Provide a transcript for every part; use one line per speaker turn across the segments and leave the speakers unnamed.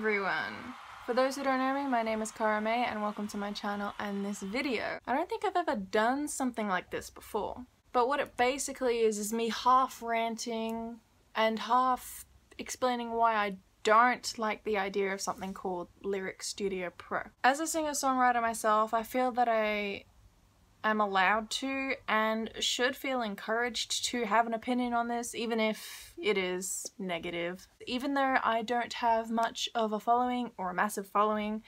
everyone! For those who don't know me, my name is Cara May and welcome to my channel and this video. I don't think I've ever done something like this before, but what it basically is me half ranting and half explaining why I don't like the idea of something called LyricStudioPro. As a singer-songwriter myself, I feel that I am allowed to and should feel encouraged to have an opinion on this, even if it is negative. Even though I don't have much of a following or a massive following.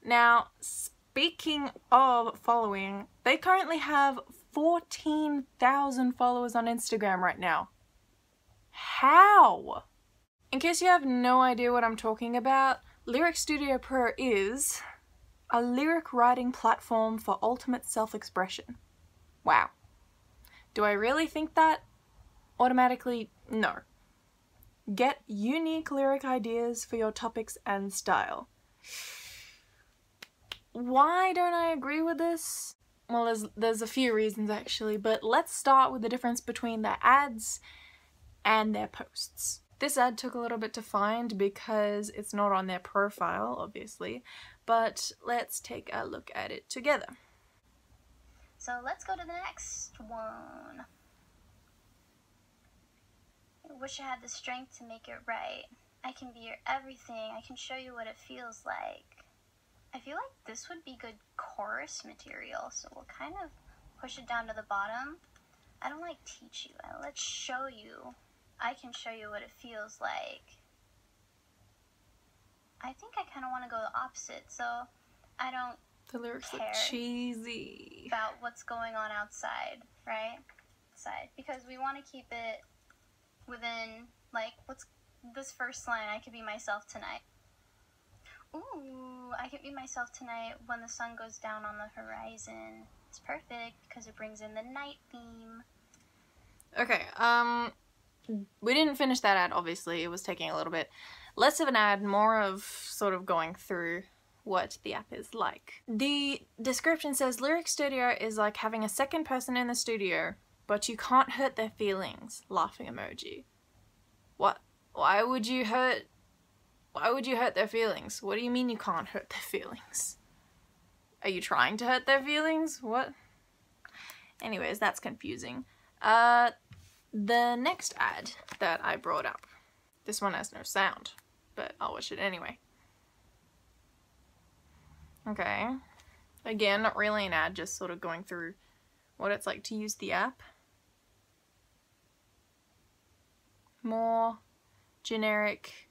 Now, speaking of following, they currently have 14,000 followers on Instagram right now. How? In case you have no idea what I'm talking about, LyricStudioPro is a lyric writing platform for ultimate self-expression. Wow. Do I really think that? Automatically, no. Get unique lyric ideas for your topics and style. Why don't I agree with this? Well, there's a few reasons actually, but let's start with the difference between their ads and their posts. This ad took a little bit to find because it's not on their profile, obviously, but let's take a look at it together.
So let's go to the next one. I wish I had the strength to make it right. I can be your everything. I can show you what it feels like. I feel like this would be good chorus material, so we'll kind of push it down to the bottom. I don't like teach you. Let's show you. I can show you what it feels like. I think I kind of want to go the opposite, so I don't
The lyrics
care
look cheesy
about what's going on outside, right? Because we want to keep it within, like, what's this first line? I could be myself tonight. Ooh, I could be myself tonight when the sun goes down on the horizon. It's perfect because it brings in the night theme.
Okay, we didn't finish that ad, obviously. It was taking a little bit less of an ad, more of sort of going through what the app is like. The description says, Lyric Studio is like having a second person in the studio, but you can't hurt their feelings. Laughing emoji. What? Why would you hurt their feelings? What do you mean you can't hurt their feelings? Are you trying to hurt their feelings? What? Anyways, that's confusing. The next ad that I brought up. This one has no sound, but I'll watch it anyway. Okay. Again, not really an ad, just sort of going through what it's like to use the app. More generic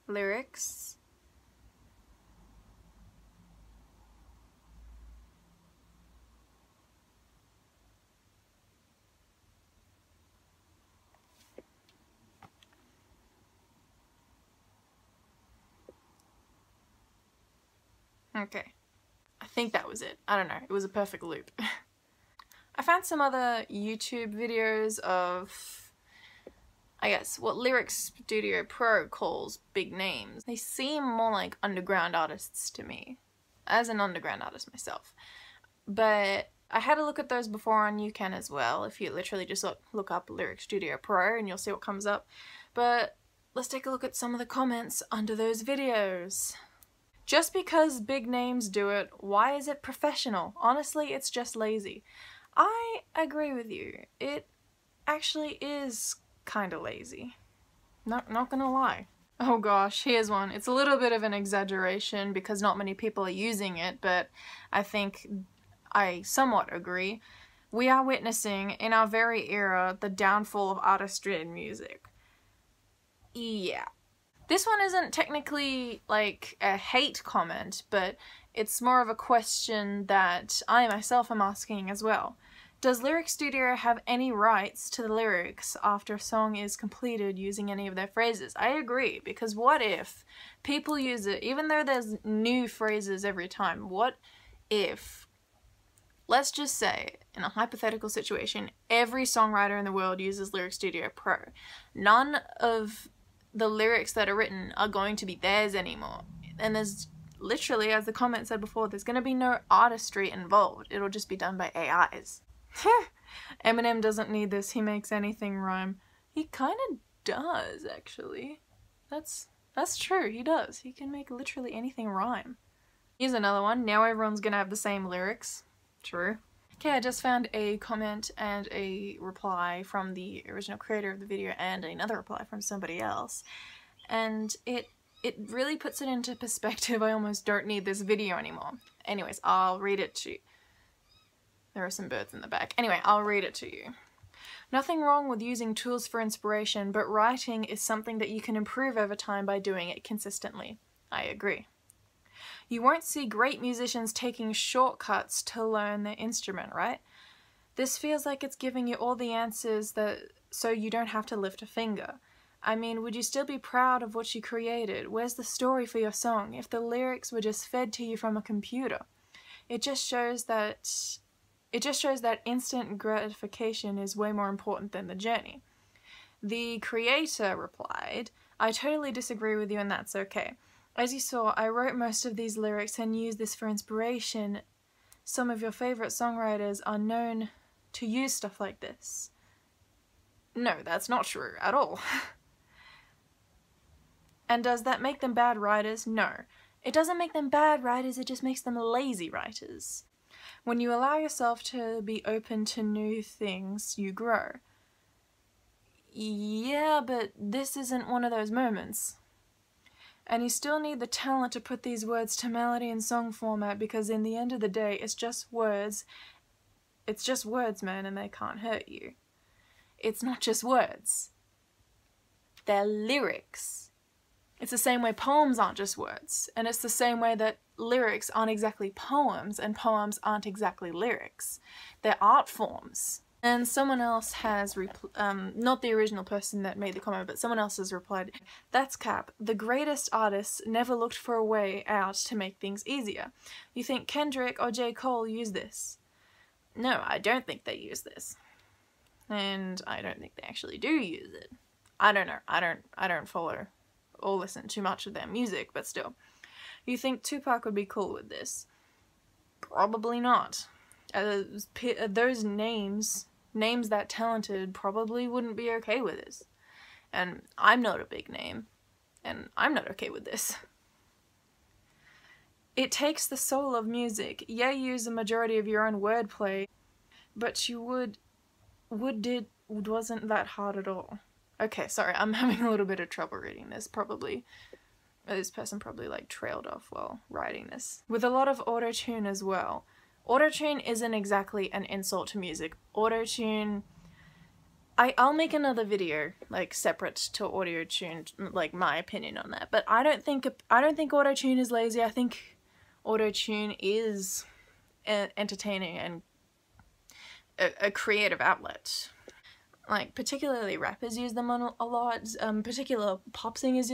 lyrics. Okay, I think that was it. I don't know, it was a perfect loop. I found some other YouTube videos of, I guess, what LyricStudioPro calls big names. They seem more like underground artists to me, as an underground artist myself. But I had a look at those before on You Can as well, if you literally just look up LyricStudioPro and you'll see what comes up. But let's take a look at some of the comments under those videos. Just because big names do it, why is it professional? Honestly, it's just lazy. I agree with you. It actually is kind of lazy. Not gonna lie. Oh gosh, here's one. It's a little bit of an exaggeration because not many people are using it, but I think I somewhat agree. We are witnessing, in our very era, the downfall of artistry in music. Yeah. This one isn't technically like a hate comment, but it's more of a question that I myself am asking as well. Does Lyric Studio have any rights to the lyrics after a song is completed using any of their phrases? I agree, because what if people use it, even though there's new phrases every time, what if, let's just say, in a hypothetical situation, every songwriter in the world uses LyricStudioPro. None of the lyrics that are written are going to be theirs anymore. And there's literally, as the comment said before, there's going to be no artistry involved. It'll just be done by AIs. Eminem doesn't need this. He makes anything rhyme. He kind of does, actually. That's That's true, he does. He can make literally anything rhyme. Here's another one. Now everyone's gonna have the same lyrics. True. Okay, I just found a comment and a reply from the original creator of the video and another reply from somebody else. And it really puts it into perspective. I almost don't need this video anymore. Anyways, I'll read it to you. There are some birds in the back. Anyway, I'll read it to you. Nothing wrong with using tools for inspiration, but writing is something that you can improve over time by doing it consistently. I agree. You won't see great musicians taking shortcuts to learn their instrument, right? This feels like it's giving you all the answers so you don't have to lift a finger. I mean, would you still be proud of what you created? Where's the story for your song if the lyrics were just fed to you from a computer? It just shows that instant gratification is way more important than the journey. The creator replied, I totally disagree with you and that's okay. As you saw, I wrote most of these lyrics and used this for inspiration. Some of your favorite songwriters are known to use stuff like this. No, that's not true at all. And does that make them bad writers? No. It doesn't make them bad writers, it just makes them lazy writers. When you allow yourself to be open to new things, you grow. Yeah, but this isn't one of those moments. And you still need the talent to put these words to melody and song format because in the end of the day, it's just words. It's just words, man, and they can't hurt you. It's not just words. They're lyrics. It's the same way poems aren't just words, and it's the same way that lyrics aren't exactly poems, and poems aren't exactly lyrics. They're art forms. And someone else has, not the original person that made the comment, but someone else has replied, that's cap. The greatest artists never looked for a way out to make things easier. You think Kendrick or J. Cole use this? No, I don't think they use this. And I don't think they actually do use it. I don't know. I don't follow or listen too much of their music, but still. You think Tupac would be cool with this? Probably not. Those names that talented probably wouldn't be okay with this. And I'm not a big name, and I'm not okay with this. It takes the soul of music. Yeah, you use a majority of your own wordplay, but you wasn't that hard at all. Okay, sorry, I'm having a little bit of trouble reading this, probably. This person probably like trailed off while writing this. With a lot of auto-tune as well. Auto-tune isn't exactly an insult to music. Auto-tune... I'll make another video, like, separate to auto-tune, like, my opinion on that. But I don't think auto-tune is lazy. I think auto-tune is entertaining and a creative outlet. Like, particularly rappers use them a lot. Particular pop singers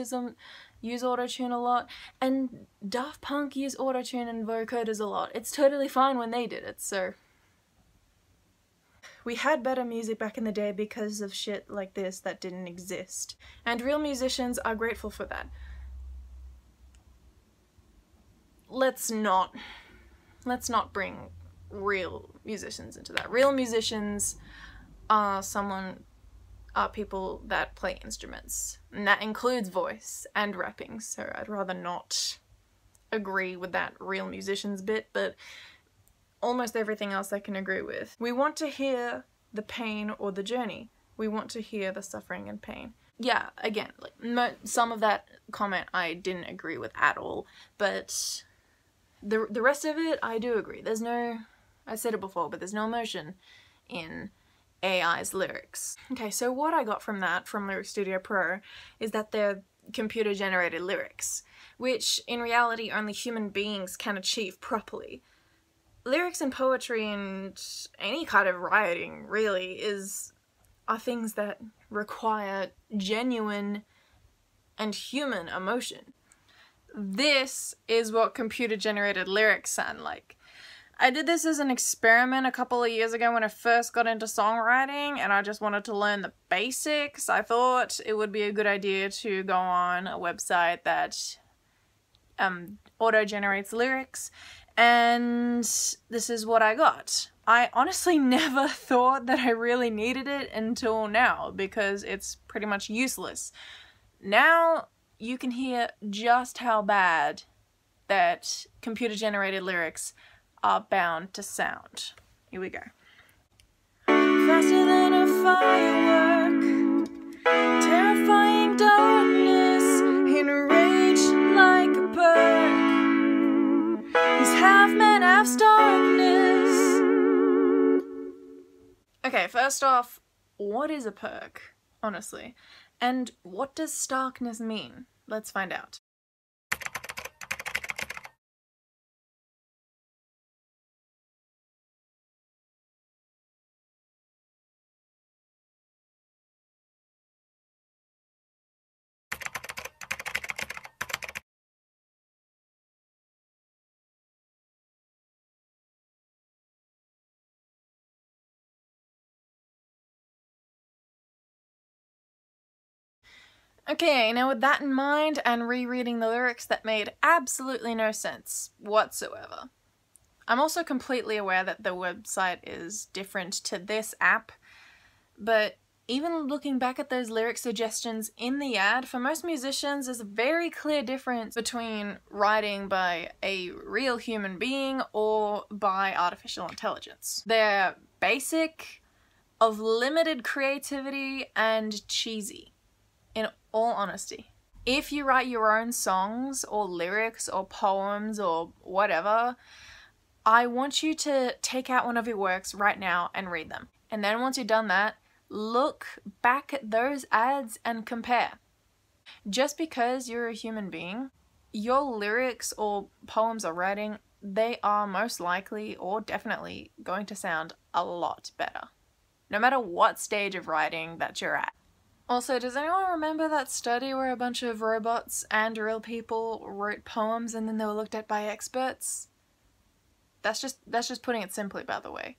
use auto-tune a lot, and Daft Punk use auto-tune and vocoders a lot. It's totally fine when they did it, so... We had better music back in the day because of shit like this that didn't exist. And real musicians are grateful for that. Let's not bring real musicians into that. Real musicians are people that play instruments, and that includes voice and rapping, so I'd rather not agree with that real musicians bit, but almost everything else I can agree with. We want to hear the pain or the journey. We want to hear the suffering and pain. Yeah, again, like some of that comment I didn't agree with at all, but the rest of it I do agree. There's no, I said it before, but there's no emotion in AI's lyrics. Okay, so what I got from that, from LyricStudioPro, is that they're computer-generated lyrics, which in reality only human beings can achieve properly. Lyrics and poetry and any kind of writing, really, are things that require genuine and human emotion. This is what computer-generated lyrics sound like. I did this as an experiment a couple of years ago when I first got into songwriting and I just wanted to learn the basics. I thought it would be a good idea to go on a website that auto-generates lyrics, and this is what I got. I honestly never thought that I really needed it until now, because it's pretty much useless. Now, you can hear just how bad that computer-generated lyrics are bound to sound. Here we go. Faster than a firework, terrifying darkness, enraged like a bird. He's half man, half darkness. Okay, first off, what is a perk, honestly? And what does starkness mean? Let's find out. Okay, now with that in mind and rereading the lyrics that made absolutely no sense whatsoever. I'm also completely aware that the website is different to this app, but even looking back at those lyric suggestions in the ad, for most musicians there's a very clear difference between writing by a real human being or by artificial intelligence. They're basic, of limited creativity, and cheesy. In all honesty. If you write your own songs or lyrics or poems or whatever, I want you to take out one of your works right now and read them. And then once you've done that, look back at those ads and compare. Just because you're a human being, your lyrics or poems or writing, they are most likely or definitely going to sound a lot better. No matter what stage of writing that you're at. Also, does anyone remember that study where a bunch of robots and real people wrote poems and then they were looked at by experts? That's just putting it simply, by the way.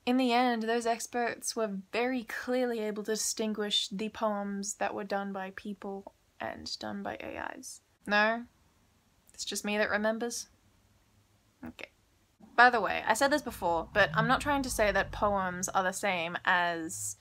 In the end, those experts were very clearly able to distinguish the poems that were done by people and done by AIs. No? It's just me that remembers? Okay. By the way, I said this before, but I'm not trying to say that poems are the same as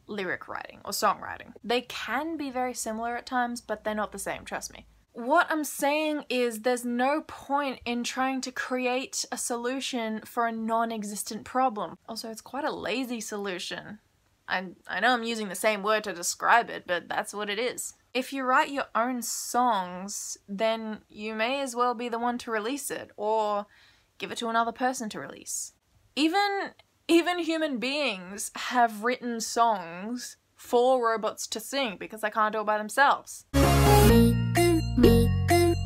lyric writing or songwriting. They can be very similar at times, but they're not the same, trust me. What I'm saying is there's no point in trying to create a solution for a non-existent problem. Also, it's quite a lazy solution. I know I'm using the same word to describe it, but that's what it is. If you write your own songs, then you may as well be the one to release it, or give it to another person to release. Even human beings have written songs for robots to sing because they can't do it by themselves.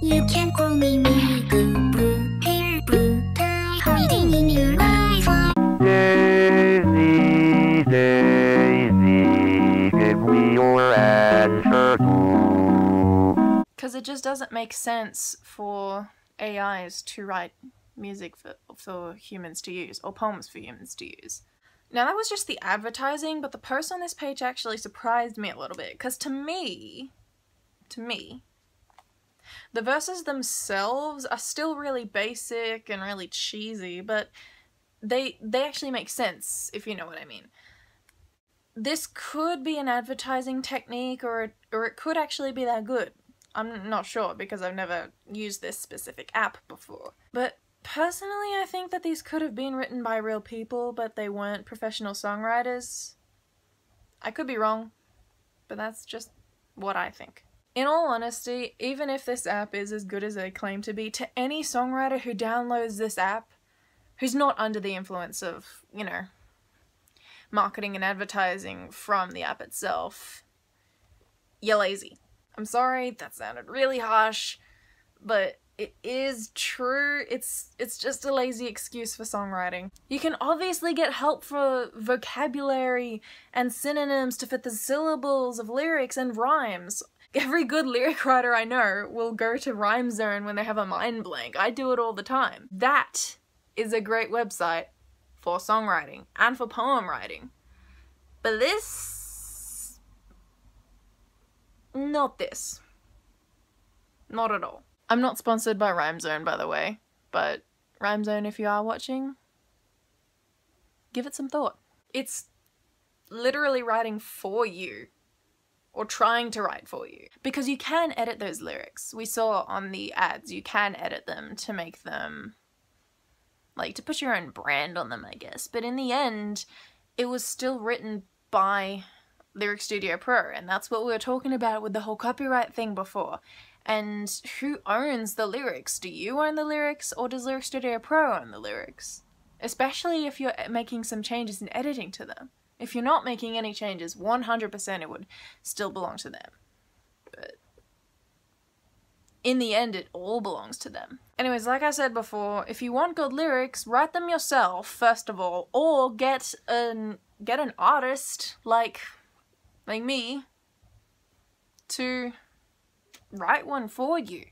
You can call me Blue, hair blue, tie, hiding in your eyes. Daisy, Daisy, give me your answer too. Because it just doesn't make sense for AIs to write music for humans to use, or poems for humans to use. Now that was just the advertising, but the post on this page actually surprised me a little bit, because to me, the verses themselves are still really basic and really cheesy, but they actually make sense, if you know what I mean. This could be an advertising technique, or it could actually be that good. I'm not sure, because I've never used this specific app before. But personally, I think that these could have been written by real people, but they weren't professional songwriters. I could be wrong, but that's just what I think. In all honesty, even if this app is as good as they claim to be, to any songwriter who downloads this app, who's not under the influence of, you know, marketing and advertising from the app itself, you're lazy. I'm sorry, that sounded really harsh, but it is true. It's just a lazy excuse for songwriting. You can obviously get help for vocabulary and synonyms to fit the syllables of lyrics and rhymes. Every good lyric writer I know will go to Rhyme Zone when they have a mind blank. I do it all the time. That is a great website for songwriting and for poem writing. But this... not this. Not at all. I'm not sponsored by Rhyme Zone, by the way, but Rhyme Zone, if you are watching, give it some thought. It's literally writing for you. or trying to write for you. Because you can edit those lyrics. We saw on the ads, you can edit them to make them, like, to put your own brand on them, I guess. But in the end, it was still written by LyricStudioPro, and that's what we were talking about with the whole copyright thing before. And who owns the lyrics? Do you own the lyrics, or does LyricStudioPro own the lyrics? Especially if you're making some changes in editing to them. If you're not making any changes, 100% it would still belong to them. But in the end, it all belongs to them. Anyways, like I said before, if you want good lyrics, write them yourself, first of all, or get an artist like me to write one for you.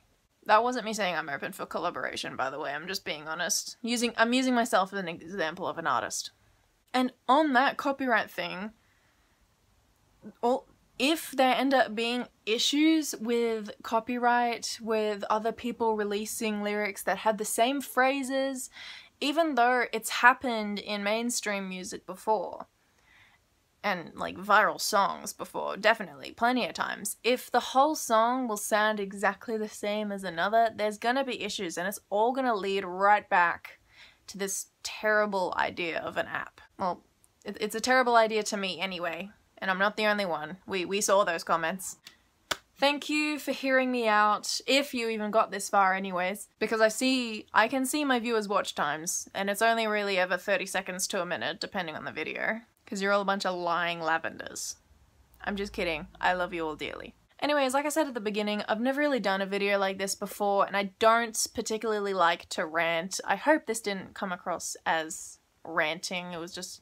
That wasn't me saying I'm open for collaboration, by the way. I'm just being honest. I'm using myself as an example of an artist. And on that copyright thing, if there end up being issues with copyright, with other people releasing lyrics that had the same phrases, even though it's happened in mainstream music before, and like viral songs before, definitely, plenty of times, if the whole song will sound exactly the same as another, there's gonna be issues, and it's all gonna lead right back to this terrible idea of an app. Well, it's a terrible idea to me anyway, and I'm not the only one. We saw those comments. Thank you for hearing me out, if you even got this far anyways, because I can see my viewers' watch times, and it's only really ever 30 seconds to a minute, depending on the video, because you're all a bunch of lying lavenders. I'm just kidding. I love you all dearly. Anyways, like I said at the beginning, I've never really done a video like this before, and I don't particularly like to rant. I hope this didn't come across as ranting. It was just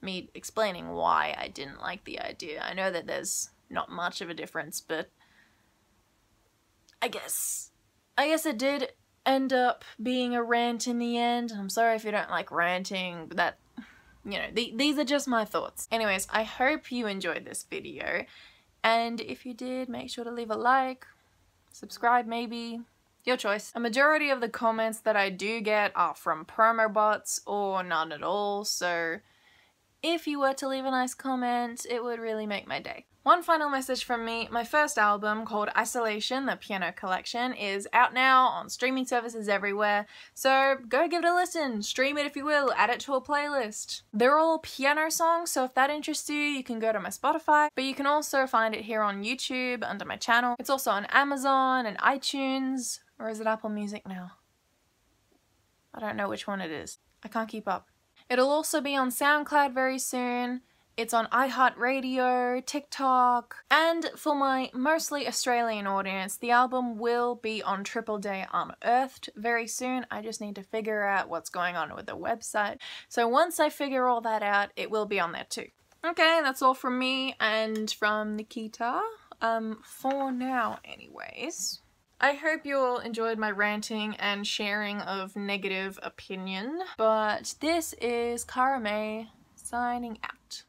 me explaining why I didn't like the idea. I know that there's not much of a difference, but I guess it did end up being a rant in the end. I'm sorry if you don't like ranting, but that, you know, these are just my thoughts. Anyways, I hope you enjoyed this video. And if you did, make sure to leave a like, subscribe maybe, your choice. A majority of the comments that I do get are from promo bots or none at all, so if you were to leave a nice comment, it would really make my day. One final message from me, my first album called Isolation, the Piano Collection, is out now on streaming services everywhere, so go give it a listen, stream it if you will, add it to a playlist. They're all piano songs, so if that interests you, you can go to my Spotify, but you can also find it here on YouTube under my channel. It's also on Amazon and iTunes, or is it Apple Music now? I don't know which one it is. I can't keep up. It'll also be on SoundCloud very soon. It's on iHeartRadio, TikTok, and for my mostly Australian audience, the album will be on Triple J Unearthed very soon. I just need to figure out what's going on with the website. So once I figure all that out, it will be on there too. Okay, that's all from me and from Nikita, for now anyways. I hope you all enjoyed my ranting and sharing of negative opinion, but this is Cara May signing out.